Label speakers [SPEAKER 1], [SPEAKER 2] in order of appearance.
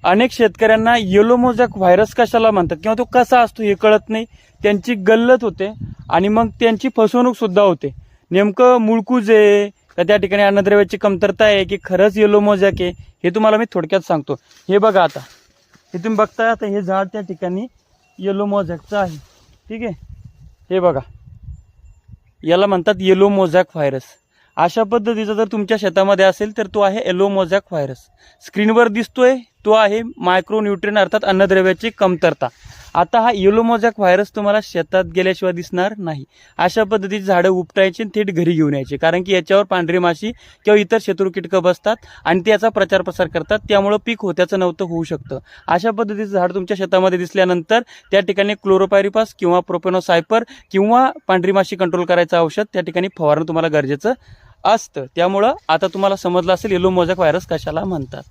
[SPEAKER 1] अनेक शेतकऱ्यांना yellow mosaic virus कशाला म्हणतात किंवा तो कसा असतो हे कळत नाही, त्यांची गल्लत होते आणि मग त्यांची फसवणूक सुद्धा होते. नेमकं मुळकूज आहे का त्या ठिकाणी अन्नद्रव्याची कमतरता आहे की खरंच येलो मोजॅक आहे हे तुम्हाला मी थोडक्यात सांगतो. हे बघा, आता हे तुम्ही बघताय, आता हे झाड त्या ठिकाणी येलो मोजॅकचं आहे. ठीक आहे, हे बघा, याला म्हणतात येलो मोजॅक व्हायरस. अशा पद्धतीचा जर तुमच्या शेतामध्ये असेल तर तो आहे येलो मोजॅक व्हायरस. स्क्रीनवर दिसतोय तो आहे मायक्रोन्यूट्रिएंट अर्थात अन्नद्रव्याची कमतरता. आता हा येलो मोजॅक व्हायरस तुम्हाला शेतात गेल्याशिवाय दिसणार नाही. अशा पद्धतीची झाडं उपटायची आणि थेट घरी घेऊन यायची, कारण की याच्यावर पांढरी माशी किंवा इतर शत्रू कीटकं बसतात आणि त्याचा प्रचार प्रसार करतात, त्यामुळं पीक होत्याचं नव्हतं होऊ शकतं. अशा पद्धतीचं झाड तुमच्या शेतामध्ये दिसल्यानंतर त्या ठिकाणी क्लोरोपायरिपास किंवा प्रोपेनोसायपर किंवा पांढरी माशी कंट्रोल करायचं औषध त्या ठिकाणी फवारणं तुम्हाला गरजेचं असतं. त्यामुळं आता तुम्हाला समजलं असेल येलो मोजॅक व्हायरस कशाला म्हणतात.